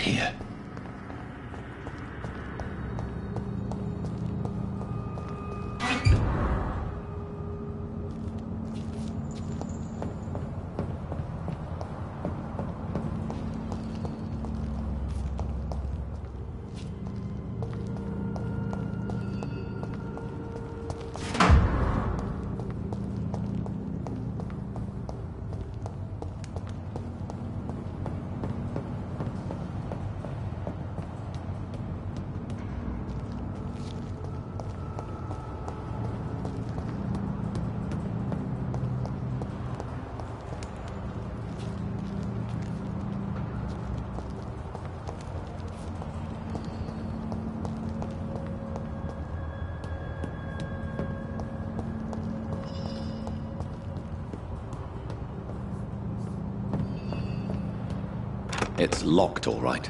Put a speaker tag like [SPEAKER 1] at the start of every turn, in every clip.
[SPEAKER 1] here. It's locked, all right.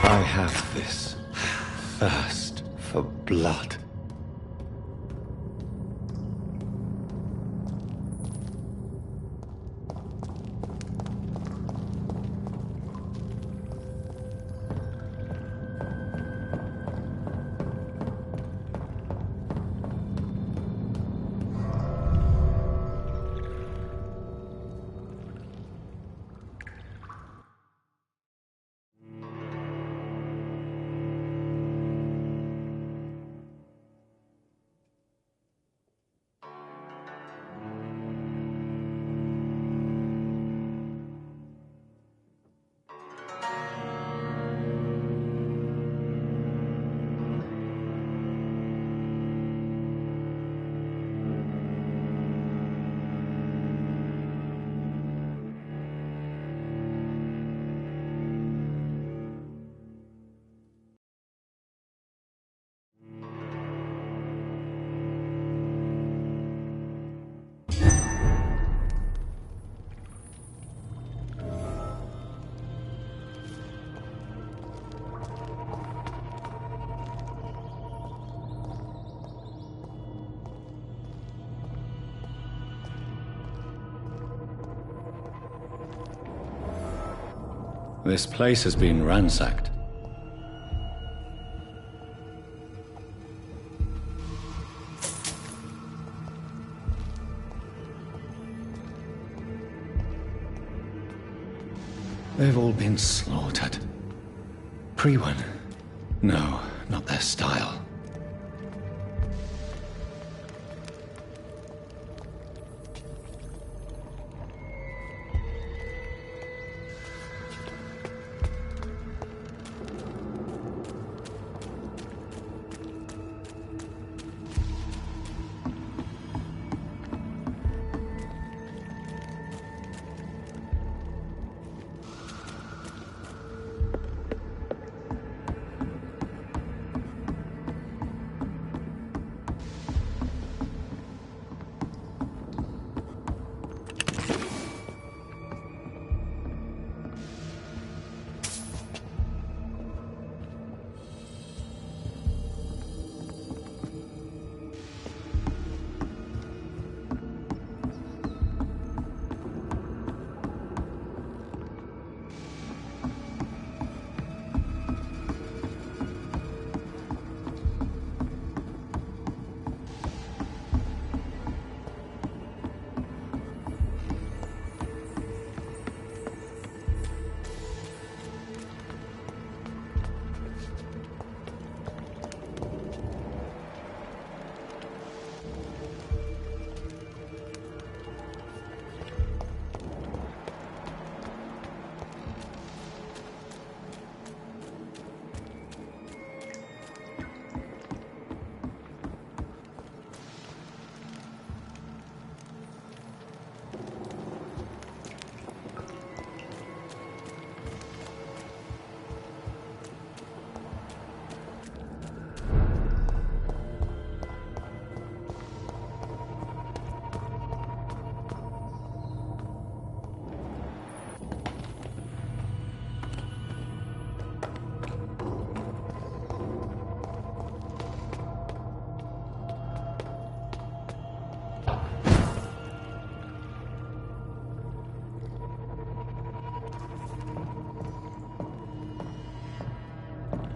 [SPEAKER 1] I have this thirst for blood. This place has been ransacked. They've all been slaughtered. Pre-1? No, not their style.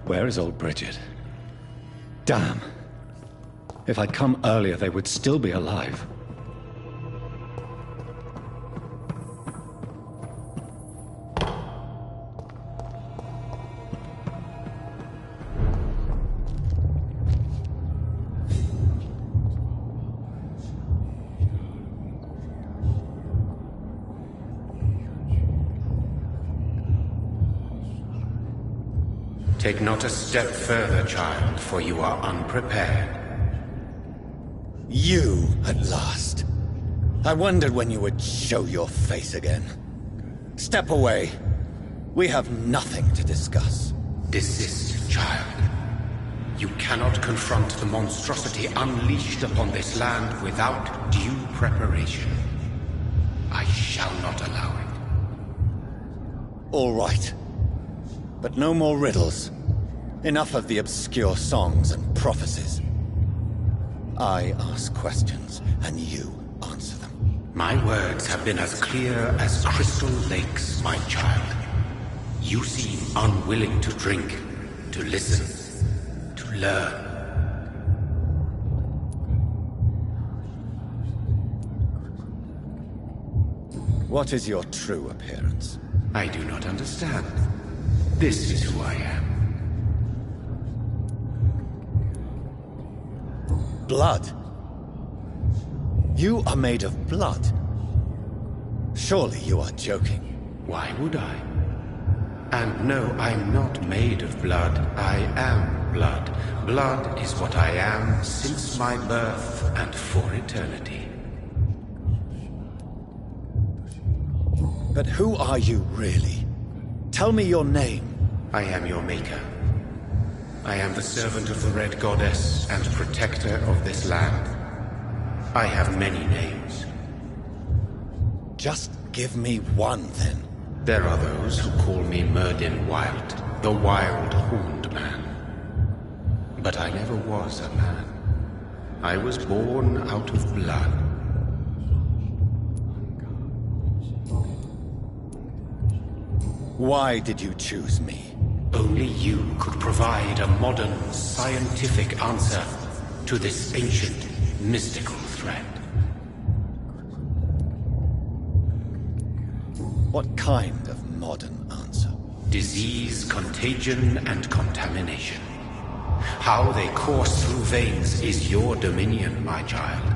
[SPEAKER 1] Where is old Bridget? Damn. If I'd come earlier, they would still be alive.
[SPEAKER 2] Take not a step further, child, for you are unprepared.
[SPEAKER 1] You, at last. I wondered when you would show your face again. Step away. We have nothing to discuss.
[SPEAKER 2] Desist, child. You cannot confront the monstrosity unleashed upon this land without due preparation. I shall not allow it.
[SPEAKER 1] All right. But no more riddles. Enough of the obscure songs and prophecies. I ask questions, and you answer them.
[SPEAKER 2] My words have been as clear as crystal lakes, my child. You seem unwilling to drink, to listen, to learn.
[SPEAKER 1] What is your true appearance?
[SPEAKER 2] I do not understand. This is who I am.
[SPEAKER 1] Blood? You are made of blood. Surely you are joking.
[SPEAKER 2] Why would I? And no, I'm not made of blood. I am blood. Blood is what I am since my birth and for eternity.
[SPEAKER 1] But who are you really? Tell me your name.
[SPEAKER 2] I am your maker. I am the servant of the Red Goddess and protector of this land. I have many names.
[SPEAKER 1] Just give me one, then.
[SPEAKER 2] There are those who call me Myrddin Wild, the Wild Horned Man. But I never was a man. I was born out of blood.
[SPEAKER 1] Why did you choose me?
[SPEAKER 2] Only you could provide a modern, scientific answer to this ancient, mystical threat.
[SPEAKER 1] What kind of modern answer?
[SPEAKER 2] Disease, contagion, and contamination. How they course through veins is your dominion, my child.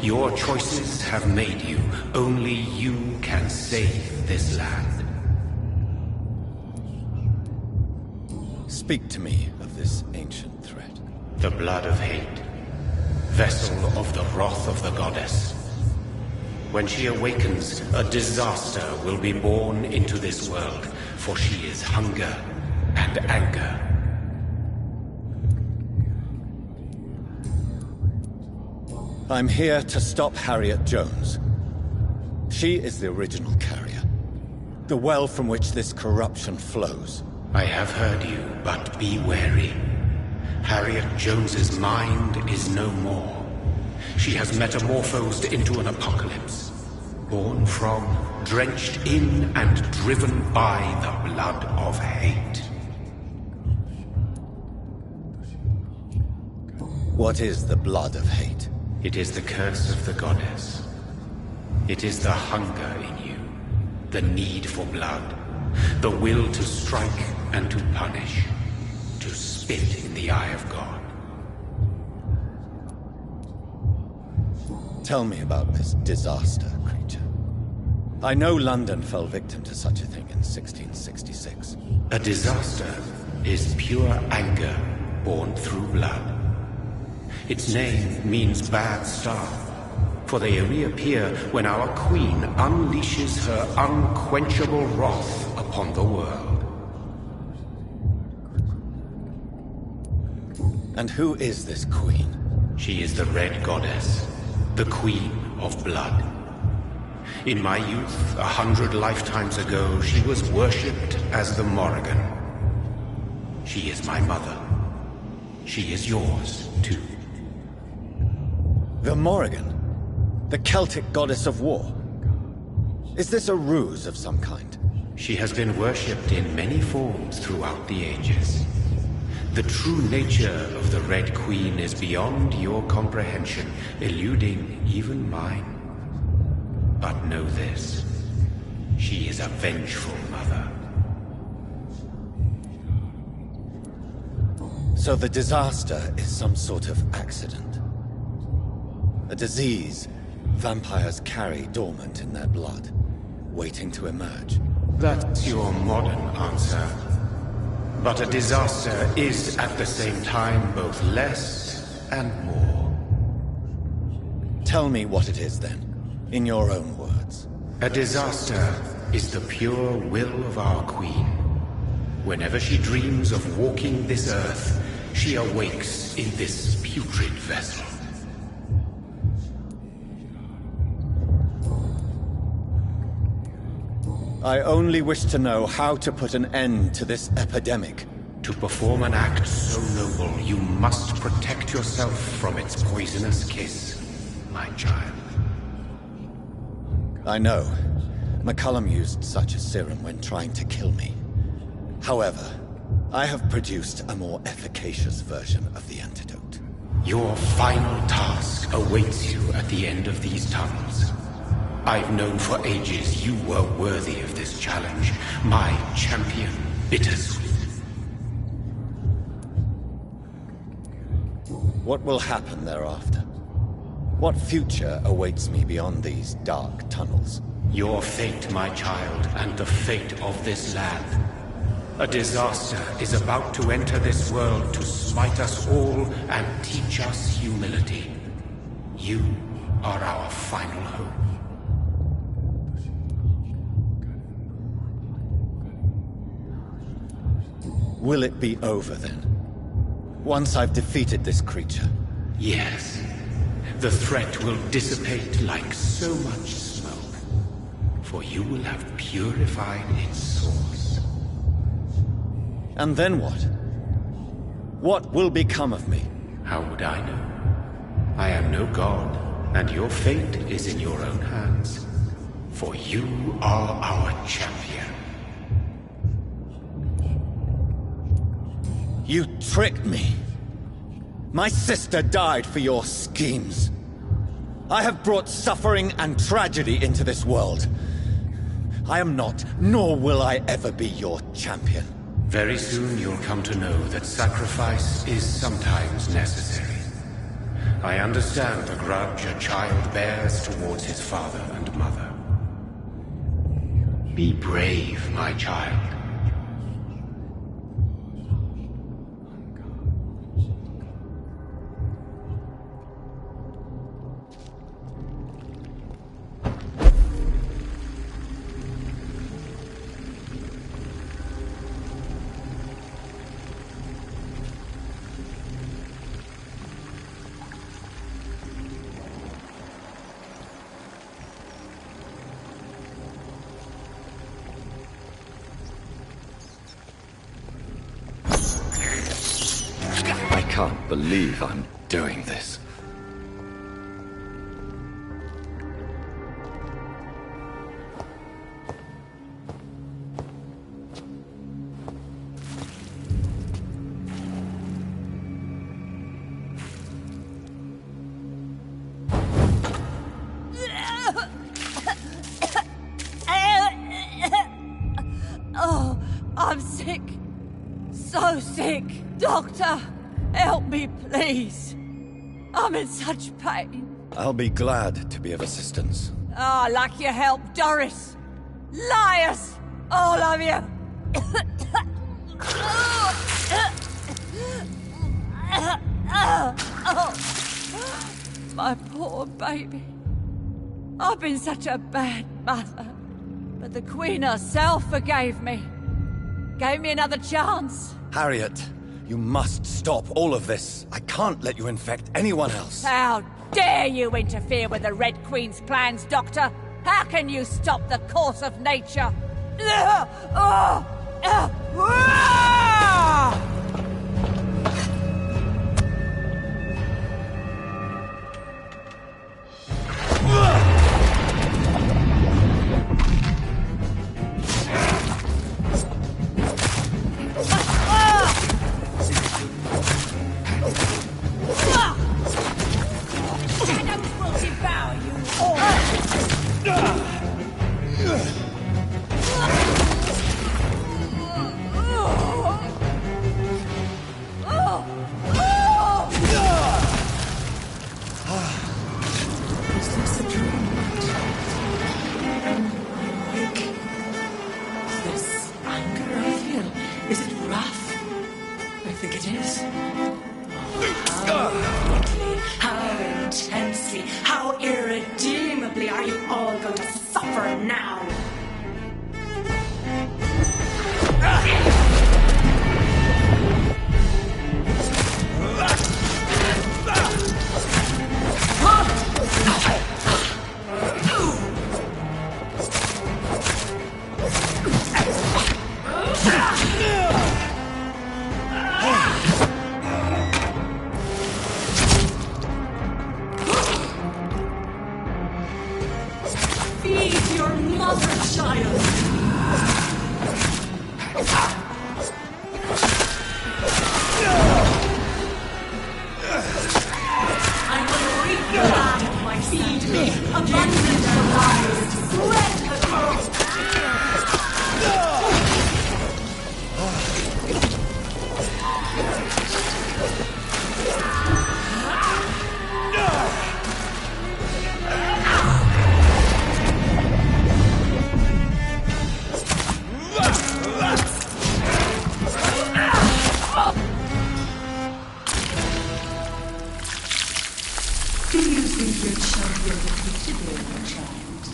[SPEAKER 2] Your choices have made you. Only you can save this land.
[SPEAKER 1] Speak to me of this ancient threat.
[SPEAKER 2] The blood of hate. Vessel of the wrath of the goddess. When she awakens, a disaster will be born into this world, for she is hunger and anger.
[SPEAKER 1] I'm here to stop Harriet Jones. She is the original carrier. The well from which this corruption flows.
[SPEAKER 2] I have heard you, but be wary. Harriet Jones's mind is no more. She has metamorphosed into an apocalypse. Born from, drenched in, and driven by the blood of hate.
[SPEAKER 1] What is the blood of hate?
[SPEAKER 2] It is the curse of the goddess. It is the hunger in you, the need for blood, the will to strike and to punish, to spit in the eye of God.
[SPEAKER 1] Tell me about this disaster, creature. I know London fell victim to such a thing in 1666.
[SPEAKER 2] A disaster is pure anger born through blood. Its name means bad star, for they reappear when our queen unleashes her unquenchable wrath upon the world.
[SPEAKER 1] And who is this queen?
[SPEAKER 2] She is the Red Goddess, the Queen of Blood. In my youth, 100 lifetimes ago, she was worshipped as the Morrigan. She is my mother. She is yours, too.
[SPEAKER 1] The Morrigan? The Celtic goddess of war? Is this a ruse of some kind?
[SPEAKER 2] She has been worshipped in many forms throughout the ages. The true nature of the Red Queen is beyond your comprehension, eluding even mine. But know this, she is a vengeful mother.
[SPEAKER 1] So the disaster is some sort of accident. A disease vampires carry dormant in their blood, waiting to emerge.
[SPEAKER 2] That's your modern answer. But a disaster is at the same time both less and more.
[SPEAKER 1] Tell me what it is then, in your own words.
[SPEAKER 2] A disaster is the pure will of our queen. Whenever she dreams of walking this earth, she awakes in this putrid vessel.
[SPEAKER 1] I only wish to know how to put an end to this epidemic.
[SPEAKER 2] To perform an act so noble, you must protect yourself from its poisonous kiss, my child.
[SPEAKER 1] I know. McCullum used such a serum when trying to kill me. However, I have produced a more efficacious version of the antidote.
[SPEAKER 2] Your final task awaits you at the end of these tunnels. I've known for ages you were worthy of this challenge, my champion, Bittersweet.
[SPEAKER 1] What will happen thereafter? What future awaits me beyond these dark tunnels?
[SPEAKER 2] Your fate, my child, and the fate of this land. A disaster is about to enter this world to smite us all and teach us humility. You are our final hope.
[SPEAKER 1] Will it be over then? Once I've defeated this creature?
[SPEAKER 2] Yes. The threat will dissipate like so much smoke. for you will have purified its source.
[SPEAKER 1] And then what? What will become of me?
[SPEAKER 2] How would I know? I am no god, and your fate is in your own hands. For you are our champion.
[SPEAKER 1] You tricked me. My sister died for your schemes. I have brought suffering and tragedy into this world. I am not, nor will I ever be your champion.
[SPEAKER 2] Very soon you'll come to know that sacrifice is sometimes necessary. I understand the grudge a child bears towards his father and mother. Be brave, my child.
[SPEAKER 1] I can't believe I'm doing this.
[SPEAKER 3] Oh, I'm sick. So sick. Doctor, help me, please. I'm in such pain.
[SPEAKER 1] I'll be glad to be of assistance.
[SPEAKER 3] Ah, like your help, Doris. Liars! All of you! My poor baby. I've been such a bad mother. But the Queen herself forgave me. Gave me another chance.
[SPEAKER 1] Harriet, you must stop all of this. I can't let you infect anyone else.
[SPEAKER 3] How dare you interfere with the Red Queen's plans, Doctor? How can you stop the course of nature?
[SPEAKER 4] Is it rough? I think it is. How intensely, how irredeemably are you all going to suffer now? Feed your mother, child! I will reap the land of my feed me, abundant supplies, spread the growth. Do you think your champion defeated me, child?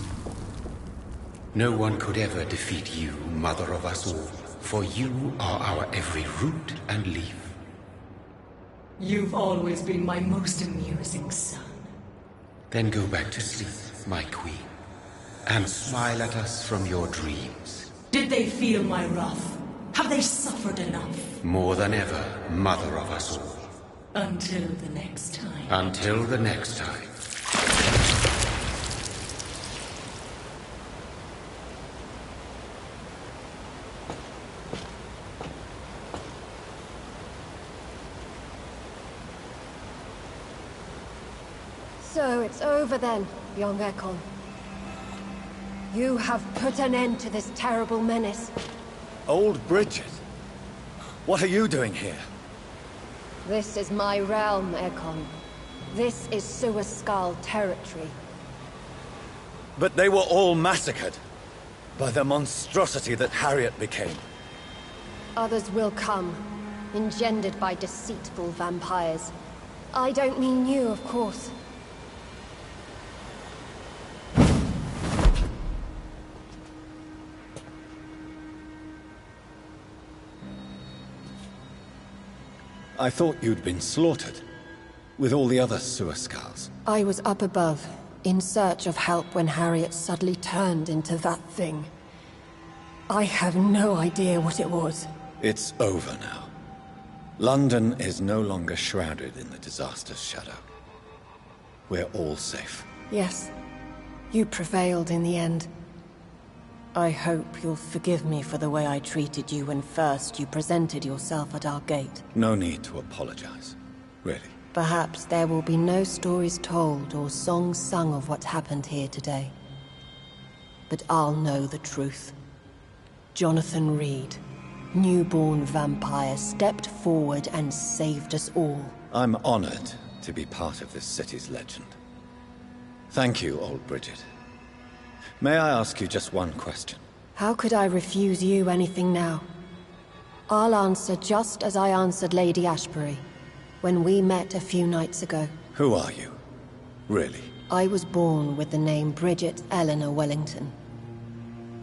[SPEAKER 2] No one could ever defeat you, mother of us all, for you are our every root and leaf.
[SPEAKER 4] You've always been my most amusing son.
[SPEAKER 2] Then go back to sleep, my queen. and smile at us from your dreams.
[SPEAKER 4] Did they feel my wrath? Have they suffered enough?
[SPEAKER 2] More than ever, mother of us all.
[SPEAKER 4] Until the next time.
[SPEAKER 2] Until the next time.
[SPEAKER 5] So it's over then, young Ekon. You have put an end to this terrible menace.
[SPEAKER 1] Old Bridget? What are you doing here?
[SPEAKER 5] This is my realm, Ekon. This is Suascal territory.
[SPEAKER 1] But they were all massacred by the monstrosity that Harriet became.
[SPEAKER 5] Others will come, engendered by deceitful vampires. I don't mean you, of course.
[SPEAKER 1] I thought you'd been slaughtered, with all the other Suascals.
[SPEAKER 5] I was up above, in search of help when Harriet suddenly turned into that thing. I have no idea what it was.
[SPEAKER 1] It's over now. London is no longer shrouded in the disaster's shadow. We're all safe.
[SPEAKER 5] Yes, you prevailed in the end. I hope you'll forgive me for the way I treated you when first you presented yourself at our gate.
[SPEAKER 1] No need to apologize, really.
[SPEAKER 5] Perhaps there will be no stories told or songs sung of what happened here today. But I'll know the truth. Jonathan Reed, newborn vampire, stepped forward and saved us all.
[SPEAKER 1] I'm honored to be part of this city's legend. Thank you, old Bridget. May I ask you just one question?
[SPEAKER 5] How could I refuse you anything now? I'll answer just as I answered Lady Ashbury when we met a few nights ago.
[SPEAKER 1] Who are you? Really?
[SPEAKER 5] I was born with the name Bridget Eleanor Wellington.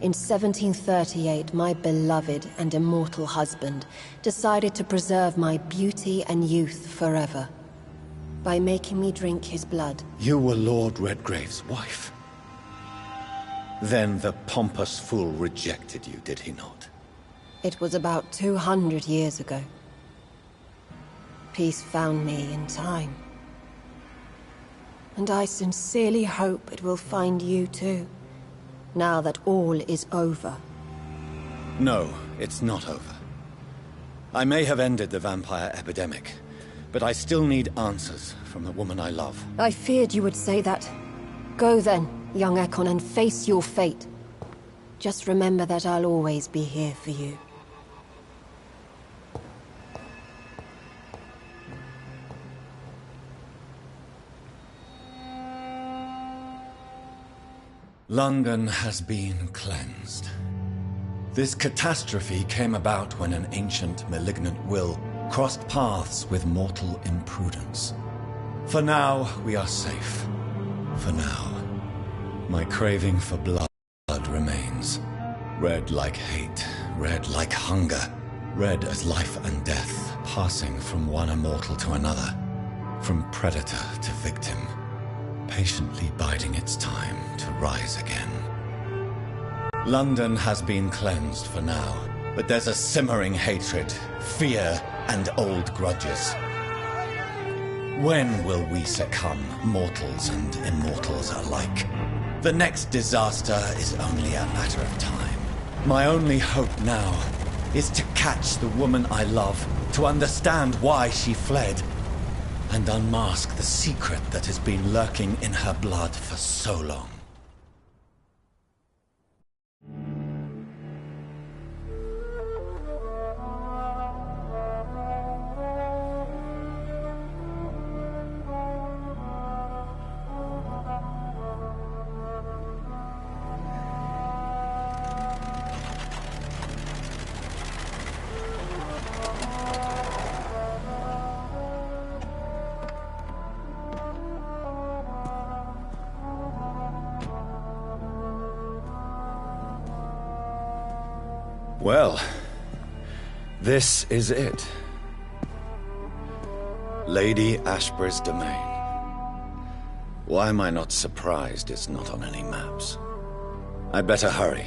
[SPEAKER 5] In 1738, my beloved and immortal husband decided to preserve my beauty and youth forever by making me drink his blood.
[SPEAKER 1] You were Lord Redgrave's wife. Then the pompous fool rejected you, did he not?
[SPEAKER 5] It was about 200 years ago. Peace found me in time. And I sincerely hope it will find you too, now that all is over.
[SPEAKER 1] No, it's not over. I may have ended the vampire epidemic, but I still need answers from the woman I love.
[SPEAKER 5] I feared you would say that. Go then, young Ekon, and face your fate. Just remember that I'll always be here for you.
[SPEAKER 1] London has been cleansed. This catastrophe came about when an ancient malignant will crossed paths with mortal imprudence. For now, we are safe. For now. My craving for blood remains. Red like hate, red like hunger, red as life and death, passing from one immortal to another, from predator to victim, patiently biding its time to rise again. London has been cleansed for now, but there's a simmering hatred, fear, and old grudges. When will we succumb, mortals and immortals alike? The next disaster is only a matter of time. My only hope now is to catch the woman I love, to understand why she fled, and unmask the secret that has been lurking in her blood for so long. Well, this is it. Lady Ashbury's domain. Why am I not surprised it's not on any maps? I'd better hurry.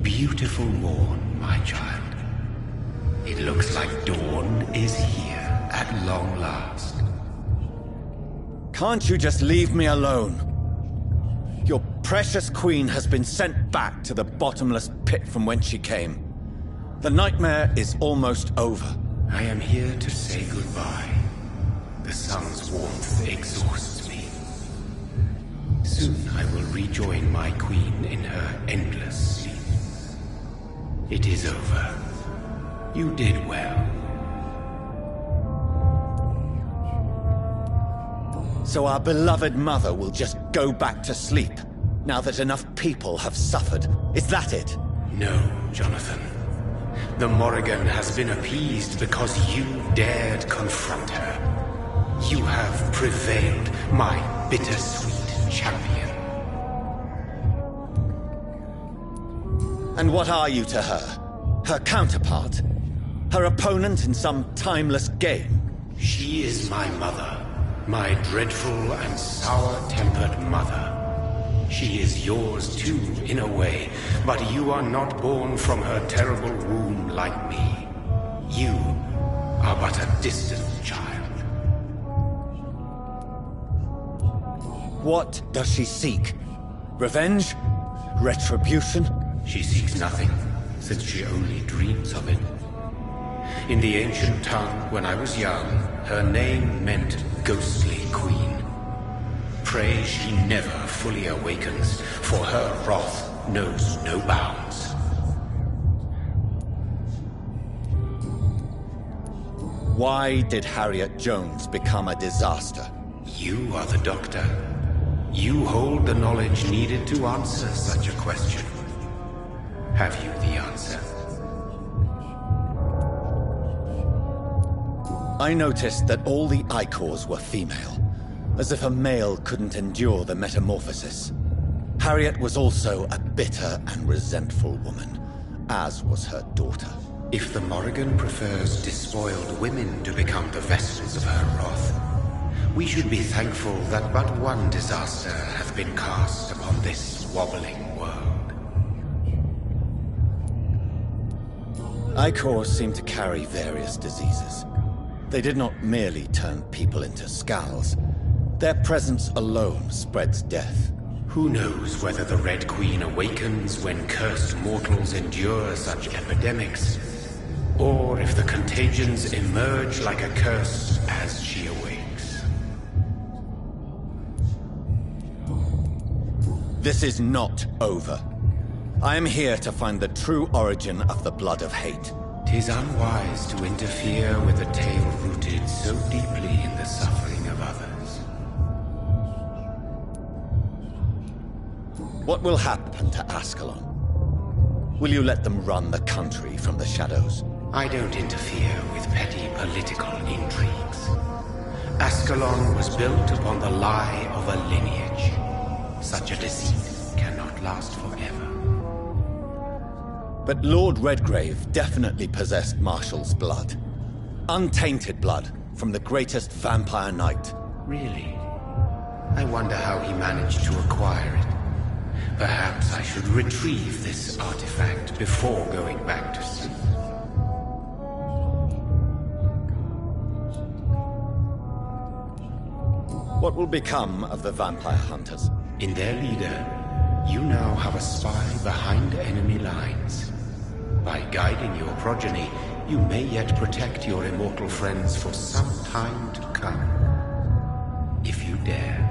[SPEAKER 2] Beautiful morn, my child. It looks like dawn is here at long last.
[SPEAKER 1] Can't you just leave me alone? Your precious queen has been sent back to the bottomless pit from whence she came. The nightmare is almost over.
[SPEAKER 2] I am here to say goodbye. The sun's warmth exhausts me. Soon I will rejoin my queen in her endless sleep. It is over. You did well.
[SPEAKER 1] So our beloved mother will just go back to sleep, now that enough people have suffered. Is that it?
[SPEAKER 2] No, Jonathan. The Morrigan has been appeased because you dared confront her. You have prevailed, my bittersweet champion.
[SPEAKER 1] And what are you to her? Her counterpart? Her opponent in some timeless game?
[SPEAKER 2] She is my mother. My dreadful and sour-tempered mother. She is yours too, in a way, but you are not born from her terrible womb like me. You are but a distant child.
[SPEAKER 1] What does she seek? Revenge? Retribution?
[SPEAKER 2] She seeks nothing, since she only dreams of it. In the ancient tongue, when I was young, her name meant Ghostly Queen. Pray she never fully awakens, for her wrath knows no bounds.
[SPEAKER 1] Why did Harriet Jones become a disaster?
[SPEAKER 2] You are the doctor. You hold the knowledge needed to answer such a question. Have you the answer?
[SPEAKER 1] I noticed that all the Icors were female, as if a male couldn't endure the metamorphosis. Harriet was also a bitter and resentful woman, as was her daughter.
[SPEAKER 2] If the Morrigan prefers despoiled women to become the vessels of her wrath, we should be thankful that but one disaster hath been cast upon this wobbling world.
[SPEAKER 1] Icors seem to carry various diseases. They did not merely turn people into skulls. Their presence alone spreads death.
[SPEAKER 2] Who knows whether the Red Queen awakens when cursed mortals endure such epidemics, or if the contagions emerge like a curse as she awakes.
[SPEAKER 1] This is not over. I am here to find the true origin of the blood of hate.
[SPEAKER 2] 'Tis unwise to interfere with a tale rooted so deeply in the suffering of others.
[SPEAKER 1] What will happen to Ascalon? Will you let them run the country from the shadows?
[SPEAKER 2] I don't interfere with petty political intrigues. Ascalon was built upon the lie of a lineage. Such a deceit cannot last forever.
[SPEAKER 1] But Lord Redgrave definitely possessed Marshall's blood. Untainted blood from the greatest vampire knight.
[SPEAKER 2] Really? I wonder how he managed to acquire it. Perhaps I should retrieve this artifact before going back to sleep.
[SPEAKER 1] What will become of the vampire hunters?
[SPEAKER 2] In their leader, you now have a spy behind enemy lines. By guiding your progeny, you may yet protect your immortal friends for some time to come. If you dare.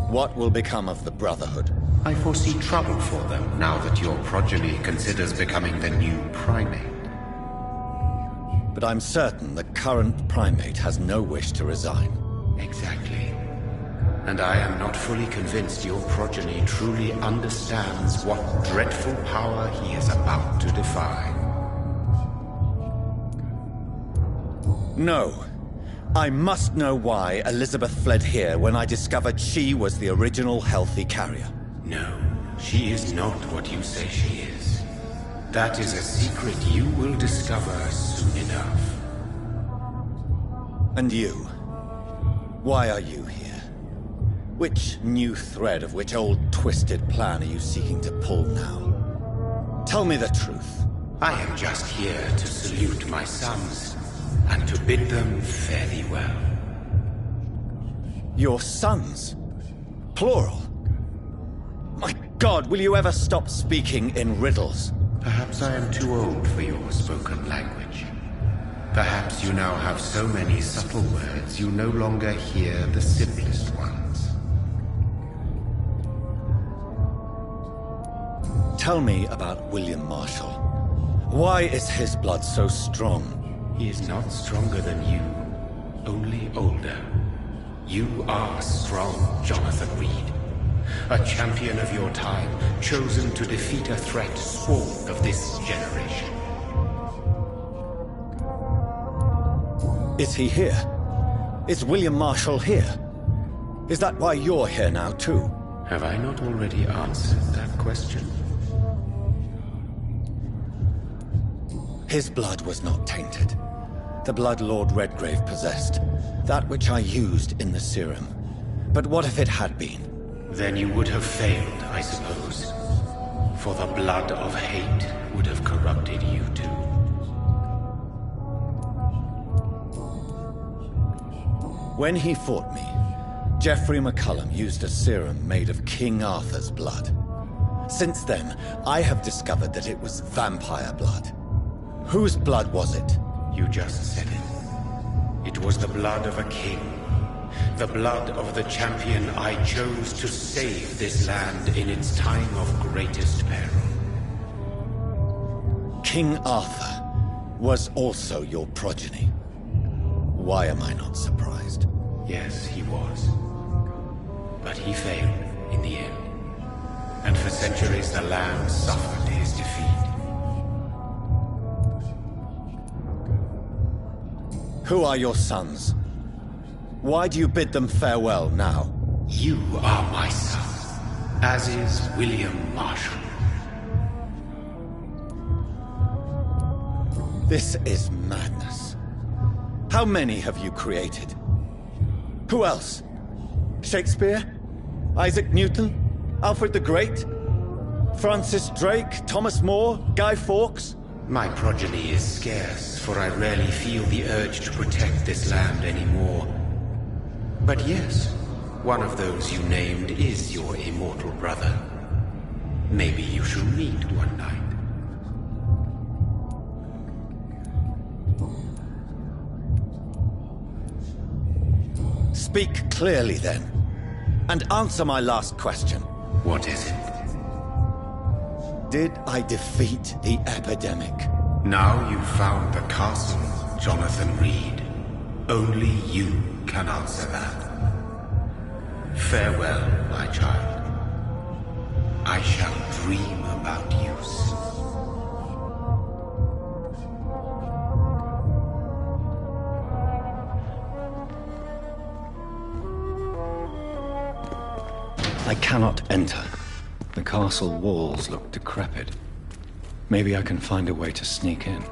[SPEAKER 1] What will become of the Brotherhood?
[SPEAKER 2] I foresee trouble for them now that your progeny considers becoming the new primate.
[SPEAKER 1] But I'm certain the current primate has no wish to resign.
[SPEAKER 2] Exactly. And I am not fully convinced your progeny truly understands what dreadful power he is about to defy.
[SPEAKER 1] No. I must know why Elizabeth fled here when I discovered she was the original healthy carrier.
[SPEAKER 2] No, she is not what you say she is. That is a secret you will discover soon enough.
[SPEAKER 1] And you? Why are you here? Which new thread of which old twisted plan are you seeking to pull now? Tell me the truth.
[SPEAKER 2] I am just here to salute my sons, and to bid them fare thee well.
[SPEAKER 1] Your sons? Plural? My God, will you ever stop speaking in riddles?
[SPEAKER 2] Perhaps I am too old for your spoken language. Perhaps you now have so many subtle words you no longer hear the simplest ones.
[SPEAKER 1] Tell me about William Marshall. Why is his blood so strong?
[SPEAKER 2] He is not stronger than you, only older. You are strong, Jonathan Reed. A champion of your time, chosen to defeat a threat spawned of this generation.
[SPEAKER 1] Is he here? Is William Marshall here? Is that why you're here now, too?
[SPEAKER 2] Have I not already answered that question?
[SPEAKER 1] His blood was not tainted. The blood Lord Redgrave possessed. That which I used in the serum. But what if it had been?
[SPEAKER 2] Then you would have failed, I suppose. For the blood of hate would have corrupted you too.
[SPEAKER 1] When he fought me, Geoffrey McCullum used a serum made of King Arthur's blood. Since then, I have discovered that it was vampire blood. Whose blood was it?
[SPEAKER 2] You just said it. It was the blood of a king. The blood of the champion I chose to save this land in its time of greatest peril.
[SPEAKER 1] King Arthur was also your progeny. Why am I not surprised?
[SPEAKER 2] Yes, he was. But he failed in the end. And for centuries the land suffered his defeat.
[SPEAKER 1] Who are your sons? Why do you bid them farewell now?
[SPEAKER 2] You are my son, as is William Marshall.
[SPEAKER 1] This is madness. How many have you created? Who else? Shakespeare? Isaac Newton? Alfred the Great? Francis Drake? Thomas More? Guy Fawkes?
[SPEAKER 2] My progeny is scarce, for I rarely feel the urge to protect this land anymore. But yes, one of those you named is your immortal brother. Maybe you shall meet one night.
[SPEAKER 1] Speak clearly then, and answer my last question.
[SPEAKER 2] What is it?
[SPEAKER 1] Did I defeat the epidemic?
[SPEAKER 2] Now you've found the castle, Jonathan Reed. Only you can answer that. Farewell, my child. I shall dream about you soon.
[SPEAKER 1] I cannot enter. The castle walls look decrepit. Maybe I can find a way to sneak in.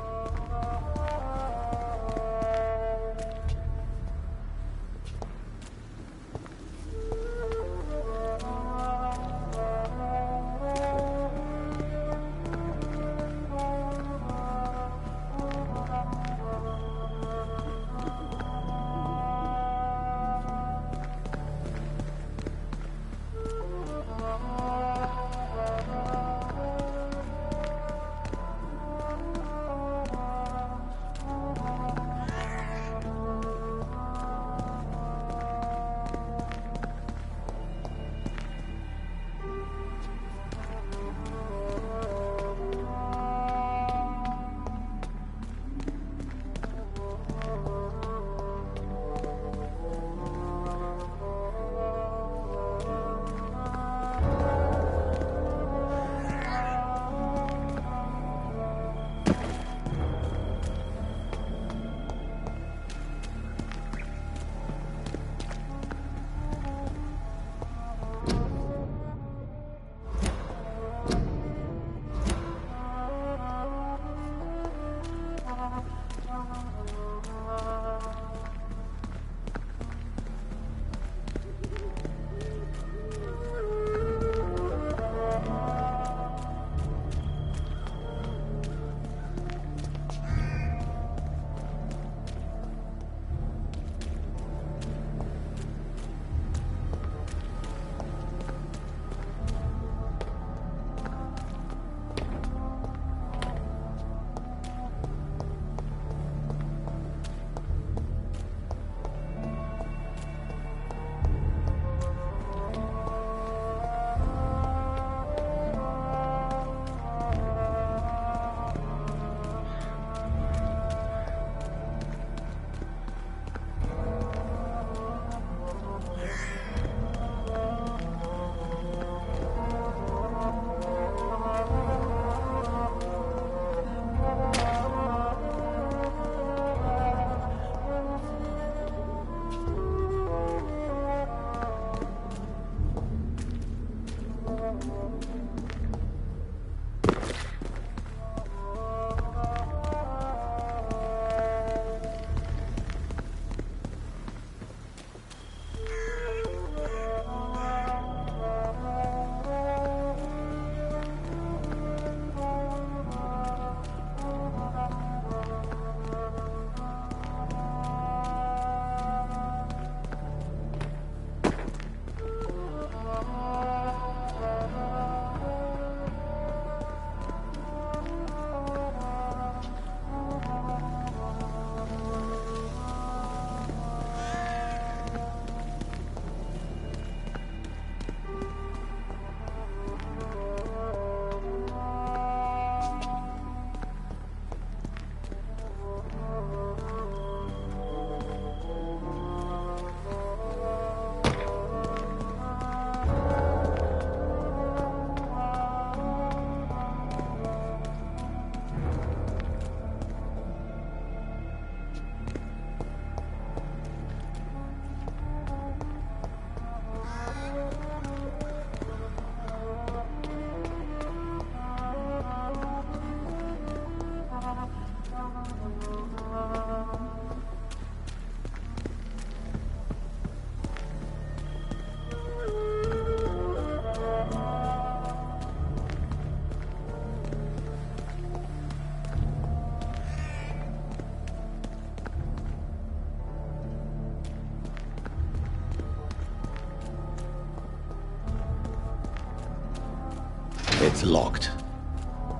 [SPEAKER 1] It's locked.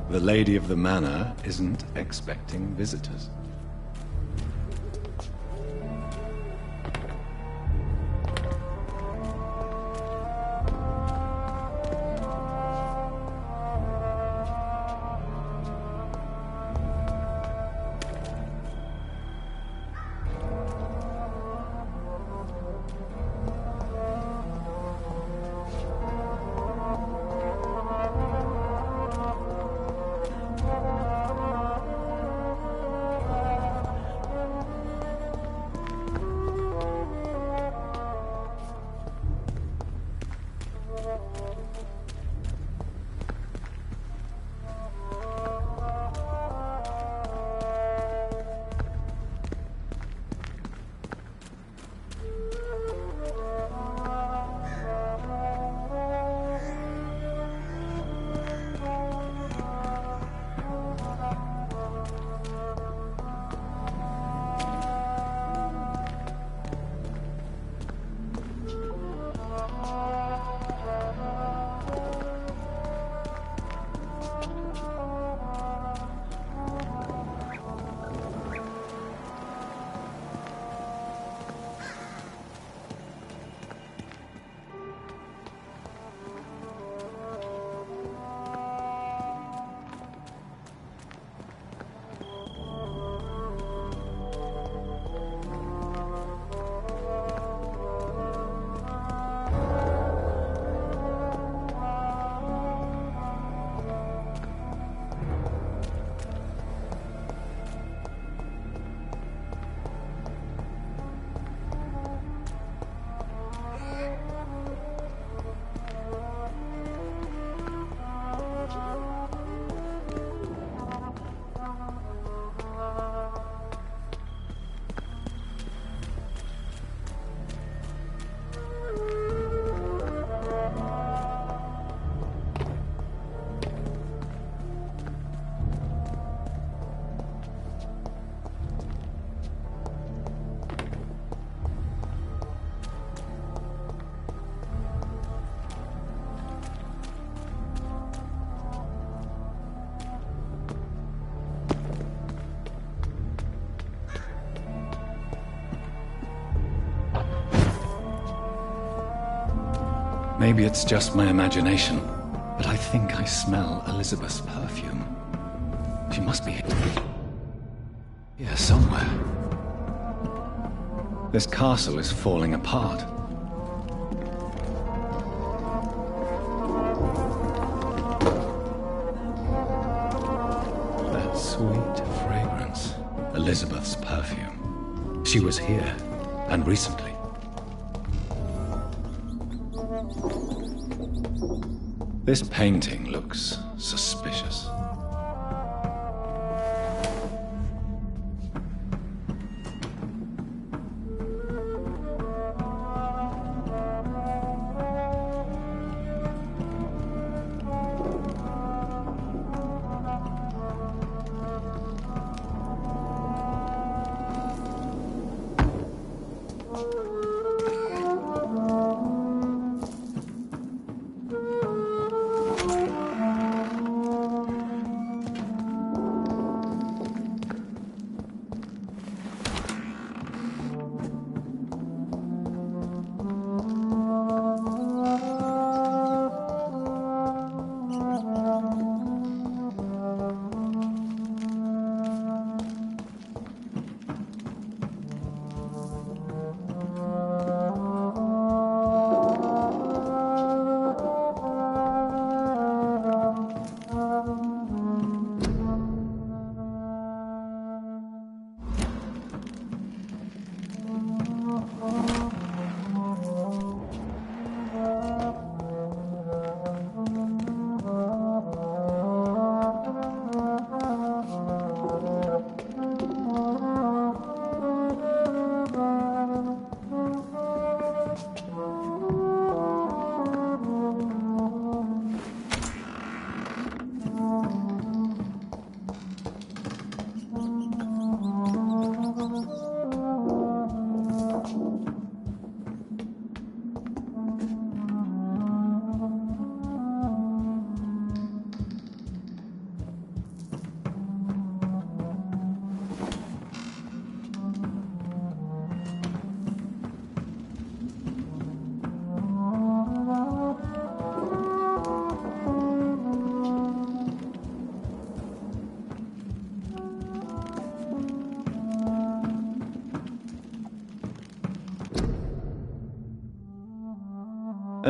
[SPEAKER 6] The lady of the manor isn't expecting visitors. Maybe it's just my imagination, but I think I smell Elizabeth's perfume. She must be here somewhere. This castle is falling apart. That sweet fragrance. Elizabeth's perfume. She was here, and recently. This painting looks suspicious.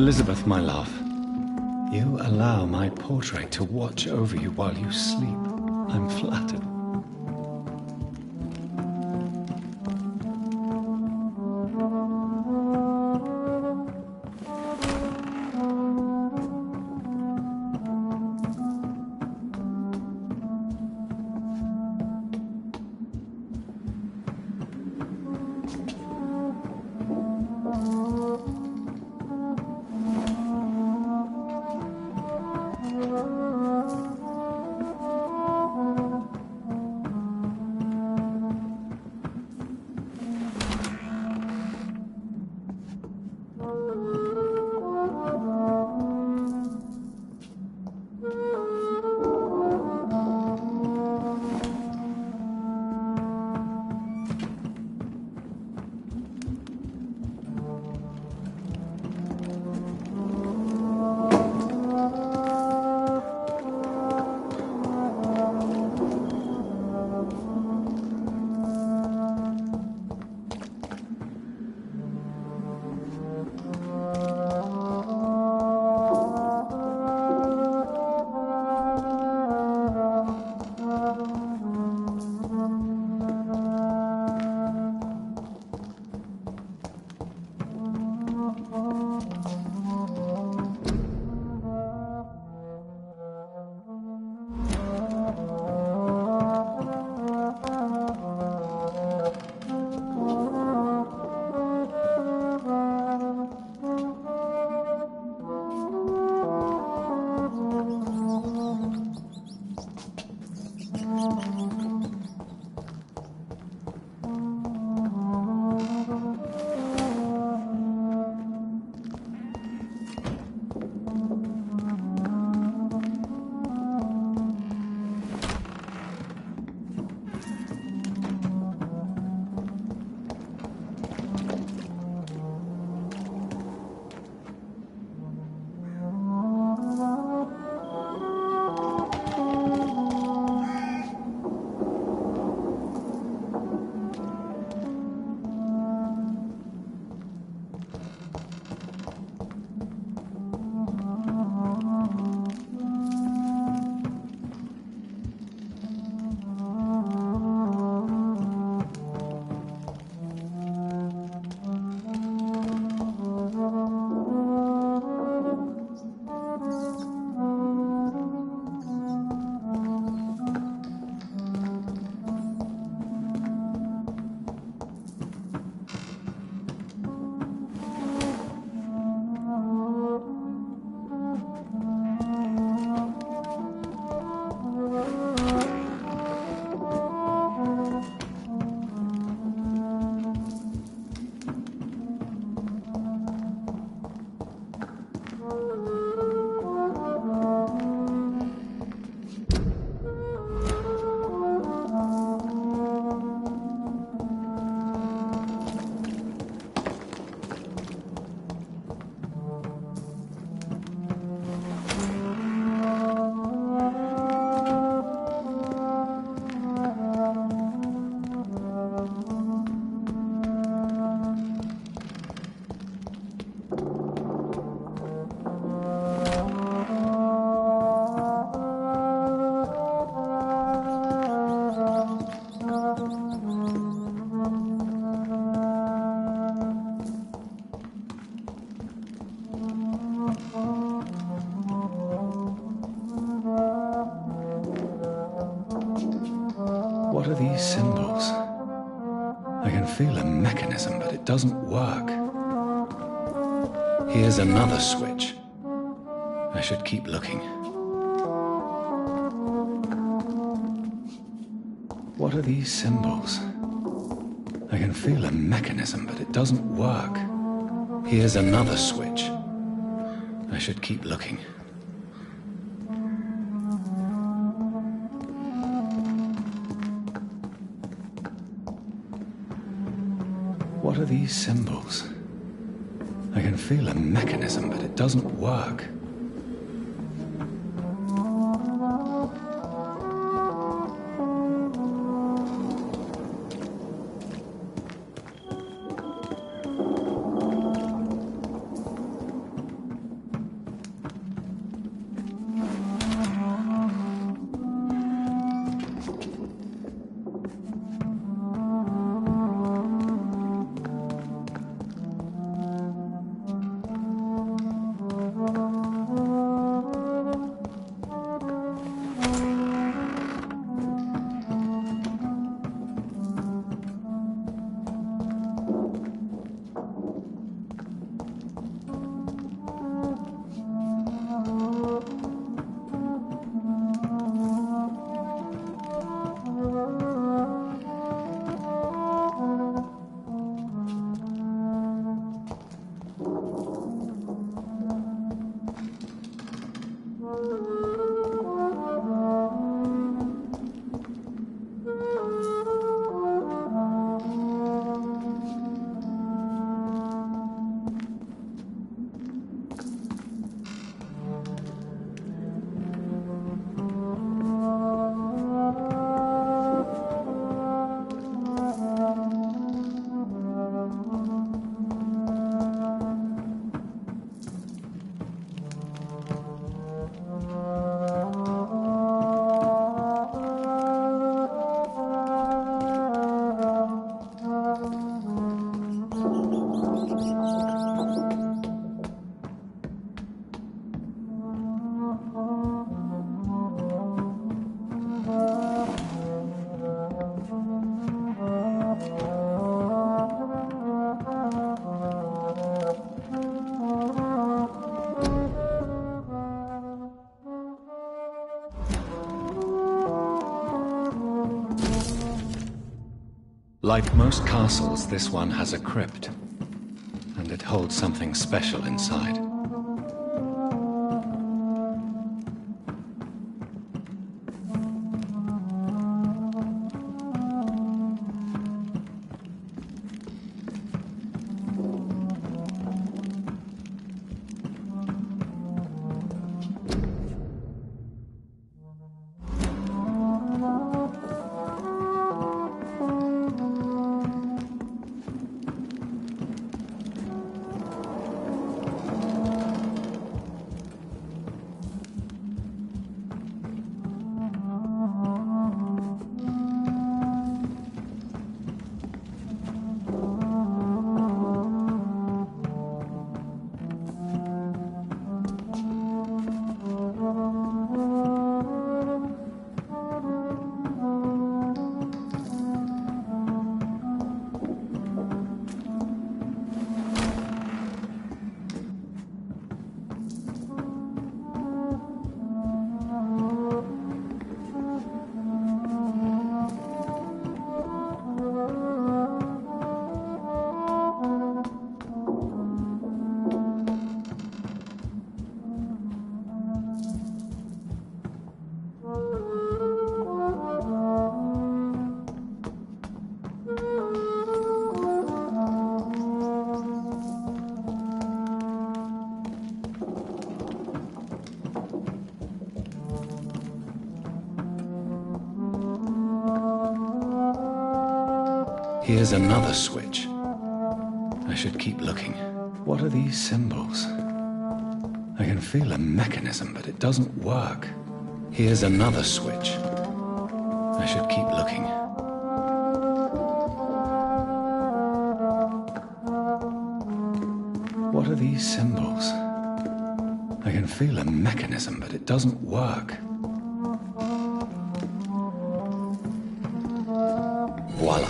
[SPEAKER 6] Elizabeth, my love, you allow my portrait to watch over you while you sleep. I'm flattered. What are these symbols? I can feel a mechanism, but it doesn't work. Here's another switch. I should keep looking. What are these symbols? I can feel a mechanism, but it doesn't work. Here's another switch. I should keep looking. What are these symbols? I can feel a mechanism, but it doesn't work. Like most castles, this one has a crypt. And it holds something special inside. Here's another switch. I should keep looking. What are these symbols? I can feel a mechanism, but it doesn't work. Here's another switch. I should keep looking. What are these symbols? I can feel a mechanism, but it doesn't work. Voila.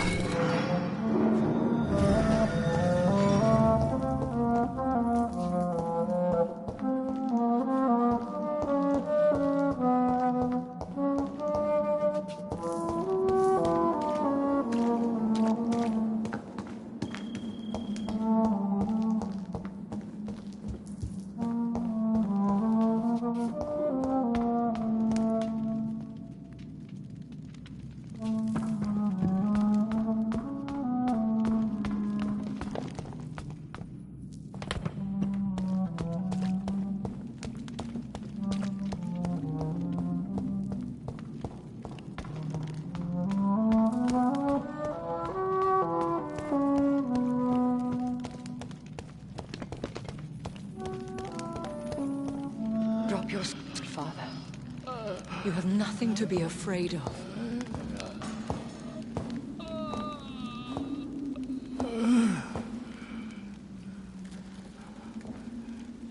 [SPEAKER 7] Drop your sword, Father. You have nothing to be afraid of.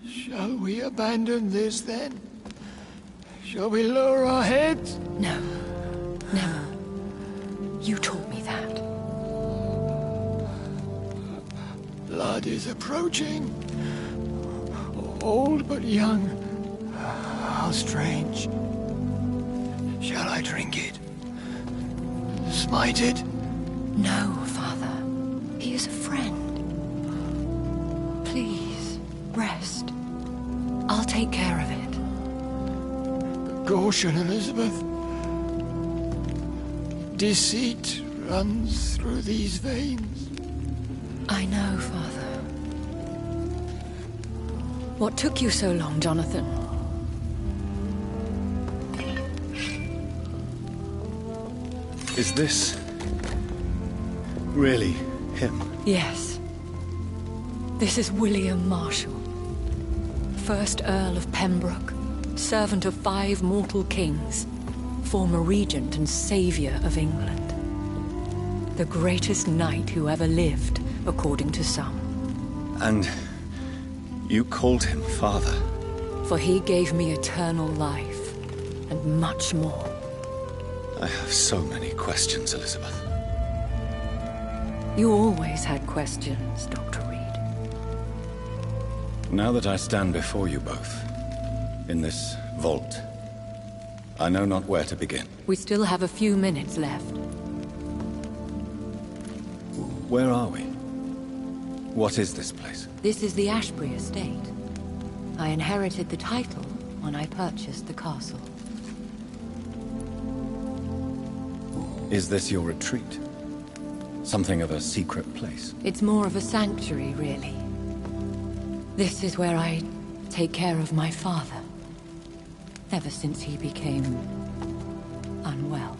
[SPEAKER 8] Shall we abandon this then? Shall we lower our heads?
[SPEAKER 7] No. Never. You taught me that.
[SPEAKER 8] Blood is approaching. Old but young. How strange. Shall I drink it? Smite it?
[SPEAKER 7] No, Father. He is a friend. Please, rest. I'll take care of it.
[SPEAKER 8] Caution, Elizabeth. Deceit runs through these veins.
[SPEAKER 7] I know, Father. What took you so long, Jonathan?
[SPEAKER 1] Is this really him?
[SPEAKER 7] Yes. This is William Marshall, 1st Earl of Pembroke, servant of 5 mortal kings, former regent and saviour of England. The greatest knight who ever lived, according to some.
[SPEAKER 1] And you called him father?
[SPEAKER 7] For he gave me eternal life, and much more.
[SPEAKER 1] I have so many questions, Elizabeth.
[SPEAKER 7] You always had questions, Dr. Reed.
[SPEAKER 1] Now that I stand before you both, in this vault, I know not where to begin.
[SPEAKER 7] We still have a few minutes left.
[SPEAKER 6] Where are we? What is this place?
[SPEAKER 7] This is the Ashbury estate. I inherited the title when I purchased the castle.
[SPEAKER 6] Is this your retreat? Something of a secret place?
[SPEAKER 7] It's more of a sanctuary, really. This is where I take care of my father. Ever since he became unwell.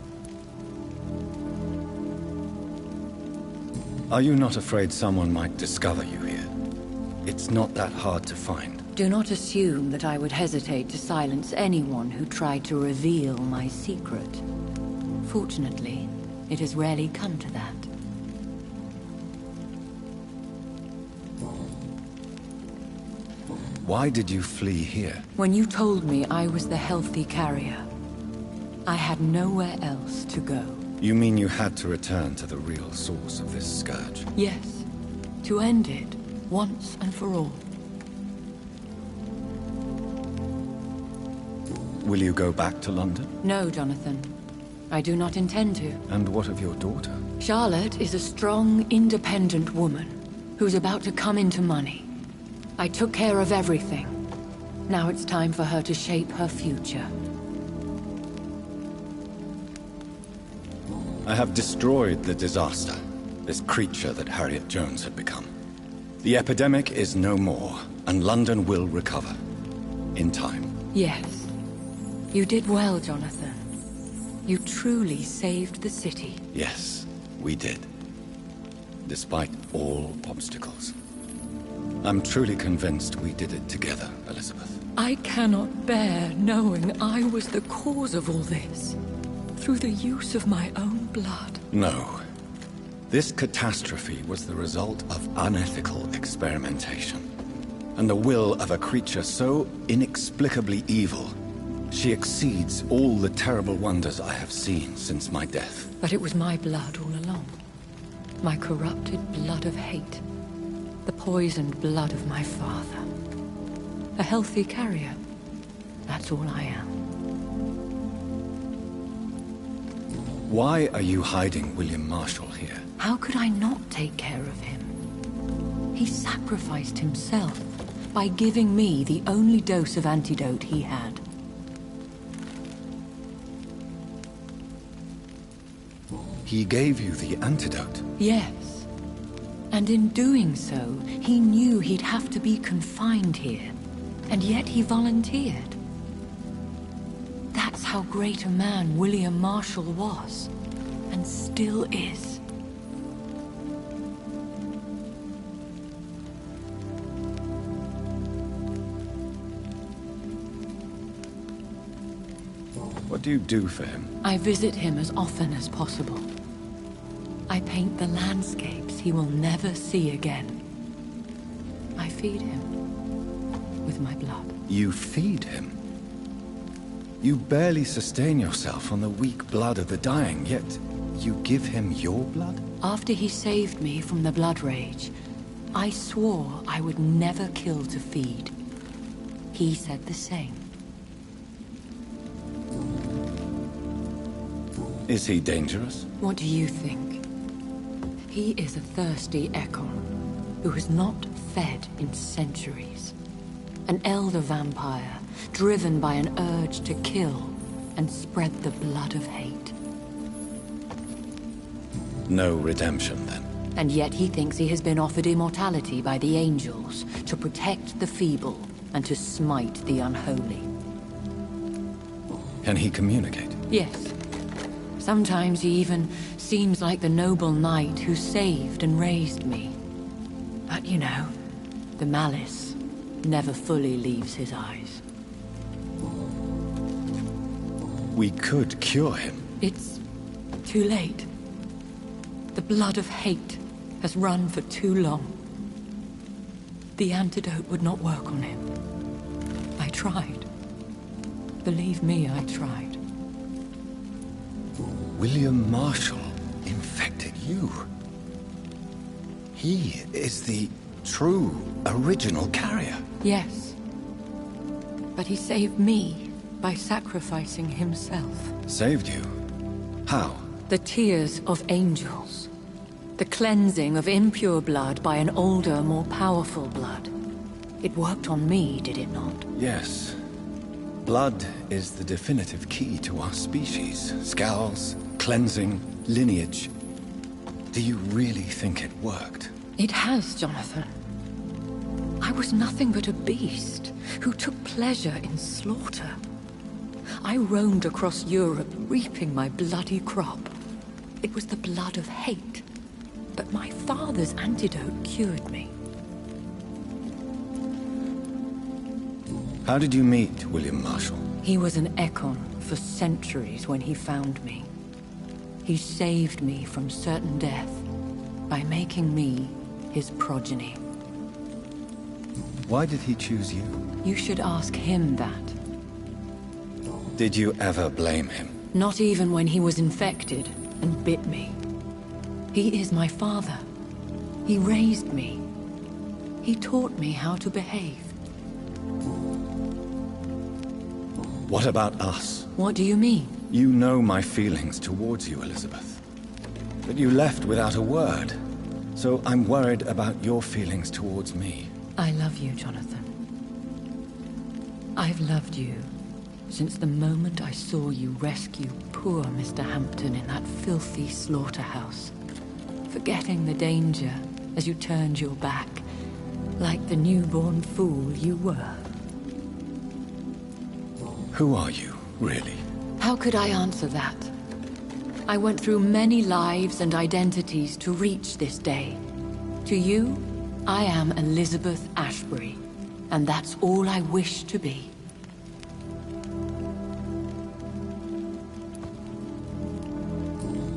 [SPEAKER 6] Are you not afraid someone might discover you here? It's not that hard to find.
[SPEAKER 7] Do not assume that I would hesitate to silence anyone who tried to reveal my secret. Fortunately, it has rarely come to that.
[SPEAKER 6] Why did you flee here?
[SPEAKER 7] When you told me I was the healthy carrier, I had nowhere else to go.
[SPEAKER 6] You mean you had to return to the real source of this scourge?
[SPEAKER 7] Yes, to end it once and for all.
[SPEAKER 6] Will you go back to London?
[SPEAKER 7] No, Jonathan. I do not intend to.
[SPEAKER 6] And what of your daughter?
[SPEAKER 7] Charlotte is a strong, independent woman who's about to come into money. I took care of everything. Now it's time for her to shape her future.
[SPEAKER 6] I have destroyed the disaster, this creature that Harriet Jones had become. The epidemic is no more, and London will recover. In time.
[SPEAKER 7] Yes. You did well, Jonathan. You truly saved the city.
[SPEAKER 6] Yes, we did. Despite all obstacles. I'm truly convinced we did it together, Elizabeth.
[SPEAKER 7] I cannot bear knowing I was the cause of all this. Through the use of my own blood.
[SPEAKER 6] No. This catastrophe was the result of unethical experimentation. And the will of a creature so inexplicably evil, she exceeds all the terrible wonders I have seen since my death.
[SPEAKER 7] But it was my blood all along. My corrupted blood of hate. The poisoned blood of my father. A healthy carrier. That's all I am.
[SPEAKER 6] Why are you hiding William Marshall here?
[SPEAKER 7] How could I not take care of him? He sacrificed himself by giving me the only dose of antidote he had.
[SPEAKER 6] He gave you the antidote?
[SPEAKER 7] Yes. And in doing so, he knew he'd have to be confined here. And yet he volunteered. That's how great a man William Marshall was. And still is.
[SPEAKER 6] What do you do for him?
[SPEAKER 7] I visit him as often as possible. I paint the landscapes he will never see again. I feed him with my blood.
[SPEAKER 6] You feed him? You barely sustain yourself on the weak blood of the dying, yet you give him your blood?
[SPEAKER 7] After he saved me from the blood rage, I swore I would never kill to feed. He said the same.
[SPEAKER 6] Is he dangerous?
[SPEAKER 7] What do you think? He is a thirsty Ekon who has not fed in centuries. An elder vampire, driven by an urge to kill and spread the blood of hate.
[SPEAKER 6] No redemption, then?
[SPEAKER 7] And yet he thinks he has been offered immortality by the angels to protect the feeble and to smite the unholy.
[SPEAKER 6] Can he communicate?
[SPEAKER 7] Yes. Sometimes he even seems like the noble knight who saved and raised me. But you know, the malice never fully leaves his eyes.
[SPEAKER 6] We could cure him.
[SPEAKER 7] It's too late. The blood of hate has run for too long. The antidote would not work on him. I tried. Believe me, I tried.
[SPEAKER 6] William Marshall infected you. He is the true, original carrier.
[SPEAKER 7] Yes. But he saved me by sacrificing himself.
[SPEAKER 6] Saved you? How?
[SPEAKER 7] The tears of angels. The cleansing of impure blood by an older, more powerful blood. It worked on me, did it not?
[SPEAKER 6] Yes. Blood is the definitive key to our species. Scowls, cleansing, lineage. Do you really think it worked?
[SPEAKER 7] It has, Jonathan. I was nothing but a beast who took pleasure in slaughter. I roamed across Europe, reaping my bloody crop. It was the blood of hate. But my father's antidote cured me.
[SPEAKER 6] How did you meet William Marshall?
[SPEAKER 7] He was an Ekon for centuries when he found me. He saved me from certain death by making me his progeny.
[SPEAKER 6] Why did he choose you?
[SPEAKER 7] You should ask him that.
[SPEAKER 6] Did you ever blame him?
[SPEAKER 7] Not even when he was infected and bit me. He is my father. He raised me. He taught me how to behave.
[SPEAKER 6] What about us?
[SPEAKER 7] What do you mean?
[SPEAKER 6] You know my feelings towards you, Elizabeth. But you left without a word. So I'm worried about your feelings towards me.
[SPEAKER 7] I love you, Jonathan. I've loved you since the moment I saw you rescue poor Mr. Hampton in that filthy slaughterhouse. Forgetting the danger as you turned your back, like the newborn fool you were.
[SPEAKER 6] Who are you, really?
[SPEAKER 7] How could I answer that? I went through many lives and identities to reach this day. To you, I am Elizabeth Ashbury, and that's all I wish to be.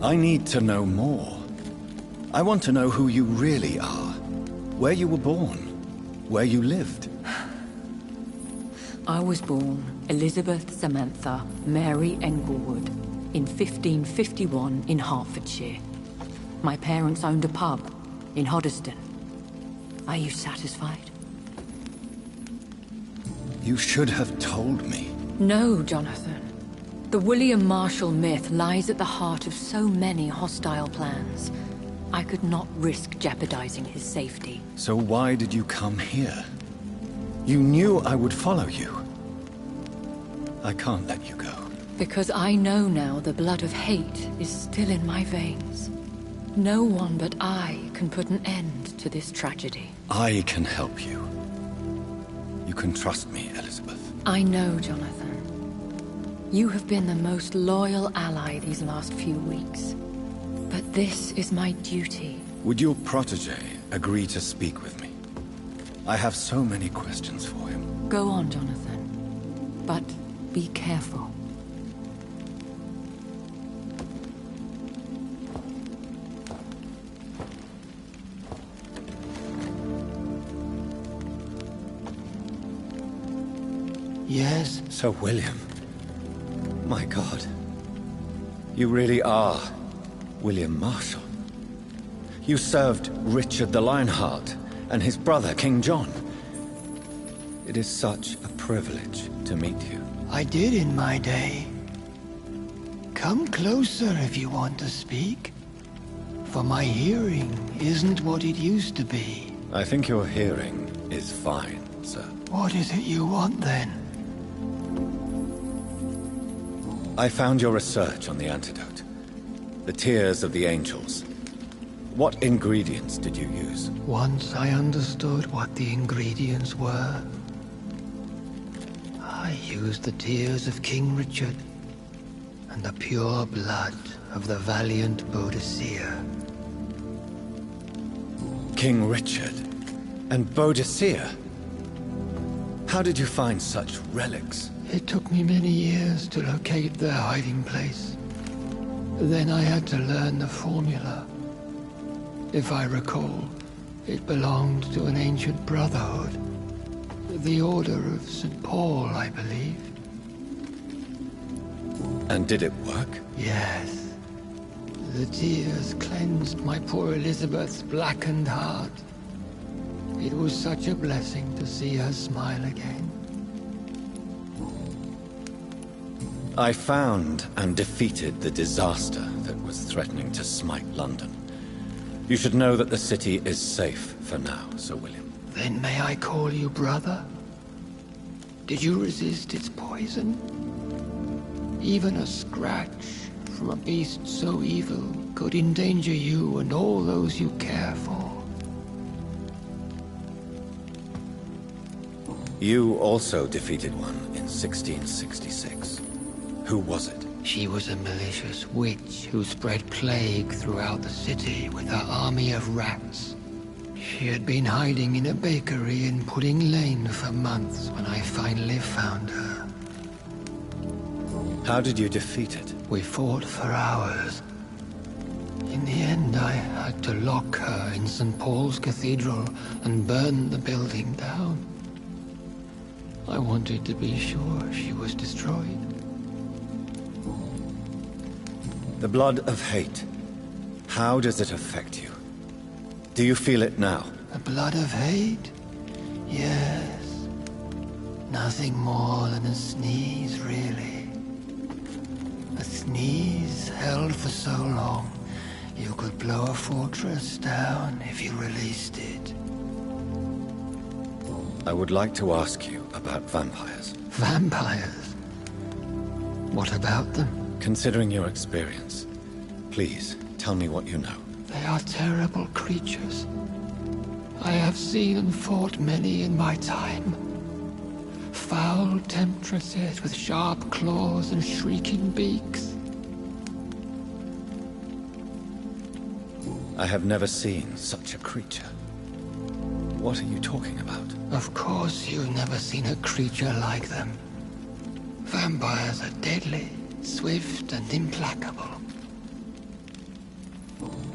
[SPEAKER 6] I need to know more. I want to know who you really are. Where you were born. Where you lived.
[SPEAKER 7] I was born Elizabeth Samantha Mary Englewood in 1551 in Hertfordshire. My parents owned a pub in Hoddesdon. Are you satisfied?
[SPEAKER 6] You should have told me.
[SPEAKER 7] No, Jonathan. The William Marshall myth lies at the heart of so many hostile plans. I could not risk jeopardizing his safety.
[SPEAKER 6] So why did you come here? You knew I would follow you. I can't let you go.
[SPEAKER 7] Because I know now the blood of hate is still in my veins. No one but I can put an end to this tragedy.
[SPEAKER 6] I can help you. You can trust me, Elizabeth.
[SPEAKER 7] I know, Jonathan. You have been the most loyal ally these last few weeks. But this is my duty.
[SPEAKER 6] Would your protege agree to speak with me? I have so many questions for him.
[SPEAKER 7] Go on, Jonathan. But be careful.
[SPEAKER 8] Yes?
[SPEAKER 1] Sir William. My God. You really are William Marshall. You served Richard the Lionheart and his brother, King John. It is such a privilege to meet you.
[SPEAKER 8] I did in my day. Come closer if you want to speak. For my hearing isn't what it used to be.
[SPEAKER 1] I think your hearing is fine, sir.
[SPEAKER 8] What is it you want then?
[SPEAKER 1] I found your research on the antidote. The tears of the angels. What ingredients did you use?
[SPEAKER 8] Once I understood what the ingredients were, I used the tears of King Richard and the pure blood of the valiant Boadicea.
[SPEAKER 1] King Richard and Boadicea? How did you find such relics?
[SPEAKER 8] It took me many years to locate their hiding place. Then I had to learn the formula. If I recall, it belonged to an ancient brotherhood. The Order of St. Paul, I believe.
[SPEAKER 1] And did it work?
[SPEAKER 8] Yes. The tears cleansed my poor Elizabeth's blackened heart. It was such a blessing to see her smile again.
[SPEAKER 1] I found and defeated the disaster that was threatening to smite London. You should know that the city is safe for now, Sir William.
[SPEAKER 8] Then may I call you brother? Did you resist its poison? Even a scratch from a beast so evil could endanger you and all those you care for.
[SPEAKER 1] You also defeated one in 1666. Who was it?
[SPEAKER 8] She was a malicious witch who spread plague throughout the city with her army of rats. She had been hiding in a bakery in Pudding Lane for months when I finally found her.
[SPEAKER 1] How did you defeat it?
[SPEAKER 8] We fought for hours. In the end, I had to lock her in St. Paul's Cathedral and burn the building down. I wanted to be sure she was destroyed.
[SPEAKER 1] The blood of hate. How does it affect you? Do you feel it now?
[SPEAKER 8] The blood of hate? Yes. Nothing more than a sneeze, really. A sneeze held for so long, you could blow a fortress down if you released it.
[SPEAKER 1] I would like to ask you about vampires.
[SPEAKER 8] Vampires? What about them?
[SPEAKER 1] Considering your experience, please tell me what you know.
[SPEAKER 8] They are terrible creatures. I have seen and fought many in my time. Foul temptresses with sharp claws and shrieking beaks.
[SPEAKER 1] I have never seen such a creature. What are you talking about?
[SPEAKER 8] Of course you've never seen a creature like them. Vampires are deadly, swift and implacable.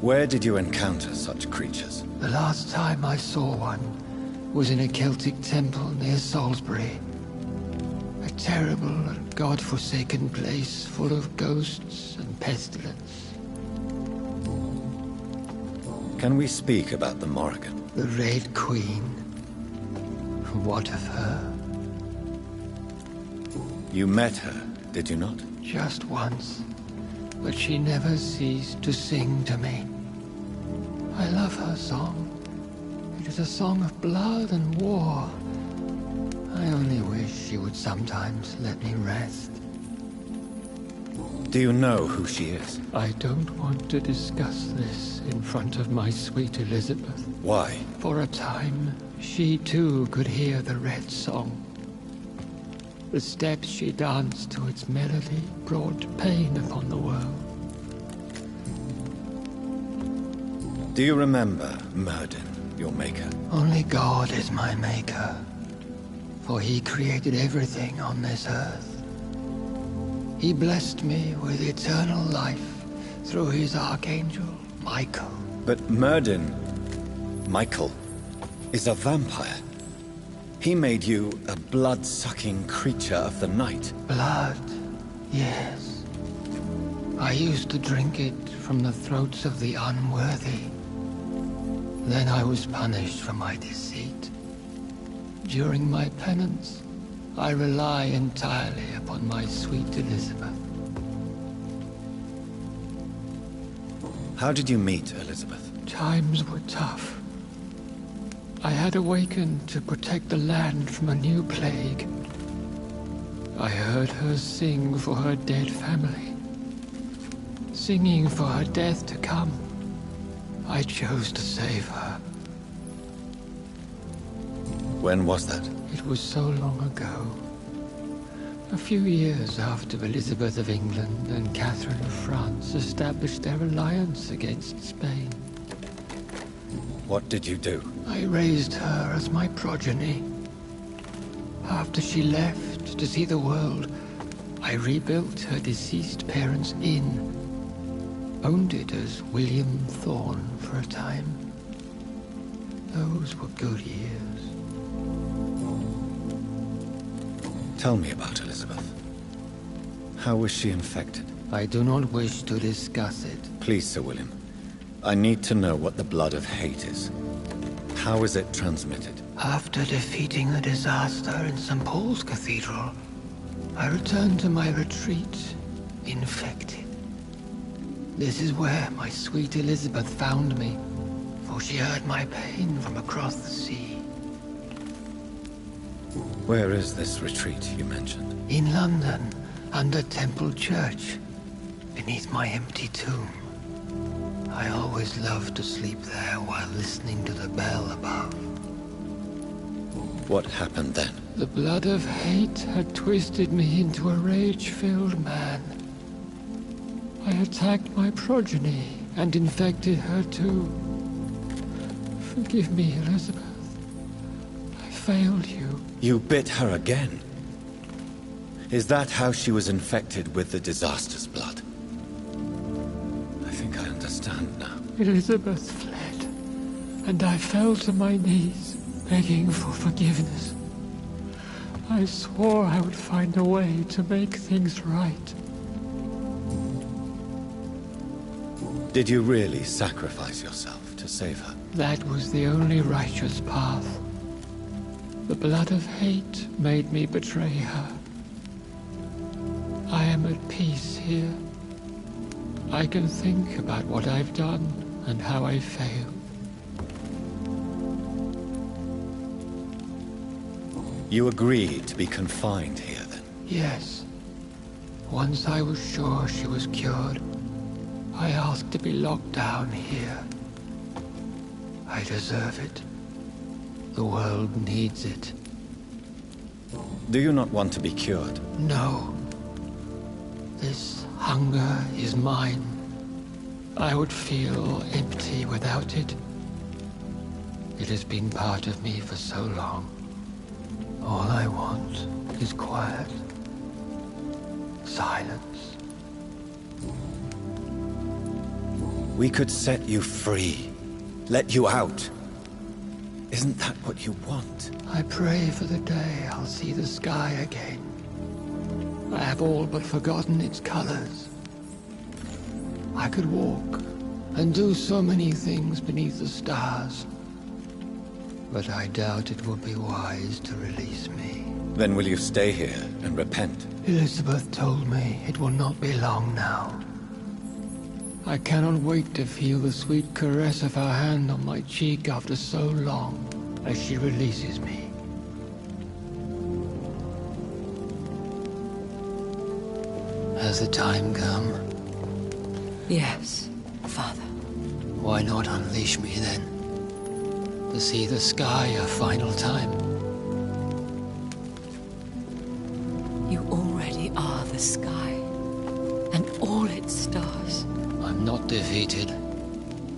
[SPEAKER 1] Where did you encounter such creatures?
[SPEAKER 8] The last time I saw one was in a Celtic temple near Salisbury. A terrible and god-forsaken place full of ghosts and pestilence.
[SPEAKER 1] Can we speak about the Morrigan?
[SPEAKER 8] The Red Queen. What of her?
[SPEAKER 1] You met her, did you not?
[SPEAKER 8] Just once, but she never ceased to sing to me. I love her song. It is a song of blood and war. I only wish she would sometimes let me rest.
[SPEAKER 1] Do you know who she is?
[SPEAKER 8] I don't want to discuss this in front of my sweet Elizabeth.
[SPEAKER 1] Why?
[SPEAKER 8] For a time, she too could hear the Red Song. The steps she danced to its melody brought pain upon the world.
[SPEAKER 1] Do you remember Myrddin, your maker?
[SPEAKER 8] Only God is my maker, for he created everything on this earth. He blessed me with eternal life through his archangel, Michael.
[SPEAKER 1] But Myrddin, Michael, is a vampire. He made you a blood-sucking creature of the night.
[SPEAKER 8] Blood, yes. I used to drink it from the throats of the unworthy. Then I was punished for my deceit. During my penance, I rely entirely upon my sweet Elizabeth.
[SPEAKER 1] How did you meet Elizabeth?
[SPEAKER 8] Times were tough. I had awakened to protect the land from a new plague. I heard her sing for her dead family. Singing for her death to come. I chose to save her.
[SPEAKER 1] When was that?
[SPEAKER 8] It was so long ago. A few years after Elizabeth of England and Catherine of France established their alliance against Spain.
[SPEAKER 1] What did you do?
[SPEAKER 8] I raised her as my progeny. After she left to see the world, I rebuilt her deceased parents' inn. Owned it as William Thorne for a time. Those were good years.
[SPEAKER 1] Tell me about Elizabeth. How was she infected?
[SPEAKER 8] I do not wish to discuss it.
[SPEAKER 1] Please, Sir William. I need to know what the blood of hate is. How is it transmitted?
[SPEAKER 8] After defeating the disaster in St. Paul's Cathedral, I returned to my retreat, infected. This is where my sweet Elizabeth found me. for she heard my pain from across the sea.
[SPEAKER 6] Where is this retreat you mentioned?
[SPEAKER 8] In London, under Temple Church, beneath my empty tomb. I always loved to sleep there while listening to the bell above.
[SPEAKER 6] What happened then?
[SPEAKER 8] The blood of hate had twisted me into a rage-filled man. I attacked my progeny and infected her too. Forgive me, Elizabeth. I failed you.
[SPEAKER 6] You bit her again? Is that how she was infected with the disaster's blood? I think I understand now.
[SPEAKER 8] Elizabeth fled, and I fell to my knees, begging for forgiveness. I swore I would find a way to make things right.
[SPEAKER 6] Did you really sacrifice yourself to save her?
[SPEAKER 8] That was the only righteous path. The blood of hate made me betray her. I am at peace here. I can think about what I've done and how I failed.
[SPEAKER 6] You agreed to be confined here, then?
[SPEAKER 8] Yes. Once I was sure she was cured, I asked to be locked down here. I deserve it. The world needs it.
[SPEAKER 6] Do you not want to be cured?
[SPEAKER 8] No. This hunger is mine. I would feel empty without it. It has been part of me for so long. All I want is quiet. Silence.
[SPEAKER 6] We could set you free. Let you out. Isn't that what you want?
[SPEAKER 8] I pray for the day I'll see the sky again. I have all but forgotten its colors. I could walk and do so many things beneath the stars. But I doubt it would be wise to release me.
[SPEAKER 6] Then will you stay here and repent?
[SPEAKER 8] Elizabeth told me it will not be long now. I cannot wait to feel the sweet caress of her hand on my cheek after so long, as she releases me. Has the time come?
[SPEAKER 7] Yes, Father.
[SPEAKER 8] Why not unleash me then? To see the sky a final time?
[SPEAKER 7] You already are the sky, and all its stars.
[SPEAKER 8] I'm not defeated,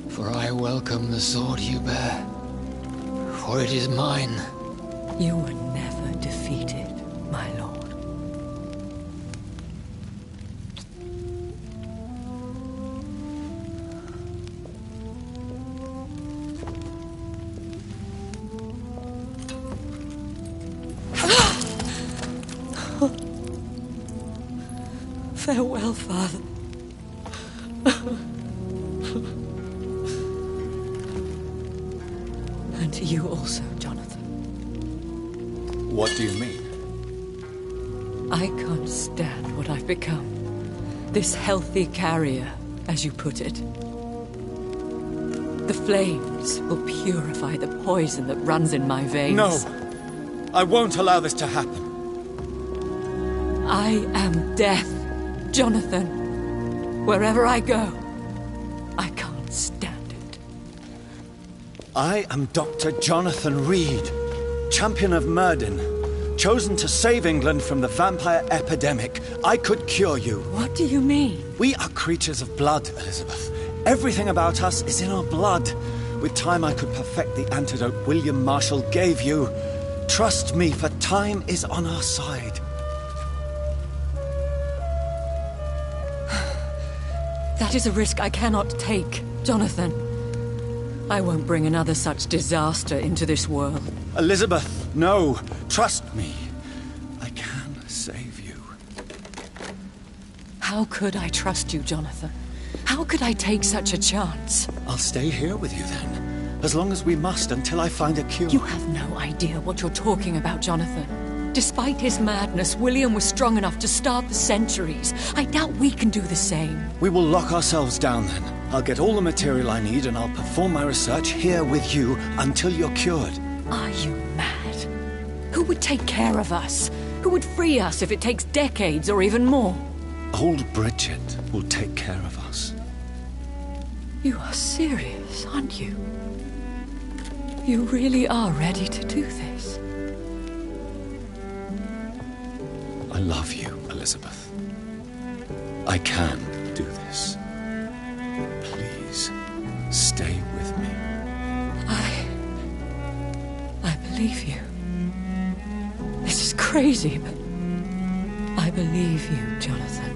[SPEAKER 8] for I welcome the sword you bear, for it is mine.
[SPEAKER 7] You were never defeated, my lord. Farewell, Father. And to you also, Jonathan.
[SPEAKER 6] What do you mean?
[SPEAKER 7] I can't stand what I've become. This healthy carrier, as you put it. The flames will purify the poison that runs in my veins.
[SPEAKER 6] No! I won't allow this to happen.
[SPEAKER 7] I am death, Jonathan. Wherever I go, I can't stand it.
[SPEAKER 6] I am Dr. Jonathan Reed, champion of Myrddin, chosen to save England from the vampire epidemic. I could cure you.
[SPEAKER 7] What do you mean?
[SPEAKER 6] We are creatures of blood, Elizabeth. Everything about us is in our blood. With time, I could perfect the antidote William Marshall gave you. Trust me, for time is on our side.
[SPEAKER 7] That is a risk I cannot take, Jonathan. I won't bring another such disaster into this world.
[SPEAKER 6] Elizabeth, no. Trust me. I can save you.
[SPEAKER 7] How could I trust you, Jonathan? How could I take such a chance?
[SPEAKER 6] I'll stay here with you then. As long as we must, until I find a cure.
[SPEAKER 7] You have no idea what you're talking about, Jonathan. Despite his madness, William was strong enough to start the centuries. I doubt we can do the same.
[SPEAKER 6] We will lock ourselves down then. I'll get all the material I need and I'll perform my research here with you until you're cured.
[SPEAKER 7] Are you mad? Who would take care of us? Who would free us if it takes decades or even more?
[SPEAKER 6] Old Bridget will take care of us.
[SPEAKER 7] You are serious, aren't you? You really are ready to do this?
[SPEAKER 6] I love you, Elizabeth. I can do this. Please, stay with me.
[SPEAKER 7] I believe you. This is crazy, but I believe you, Jonathan.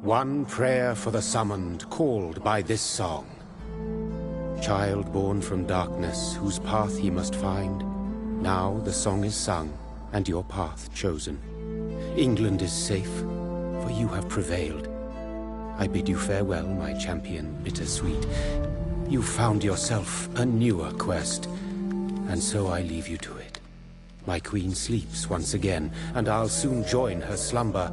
[SPEAKER 2] One prayer for the summoned, called by this song. Child born from darkness, whose path he must find. Now the song is sung, and your path chosen. England is safe, for you have prevailed. I bid you farewell, my champion bittersweet. You found yourself a newer quest, and so I leave you to it. My queen sleeps once again, and I'll soon join her slumber,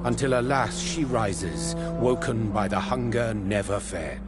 [SPEAKER 2] until alas she rises, woken by the hunger never fed.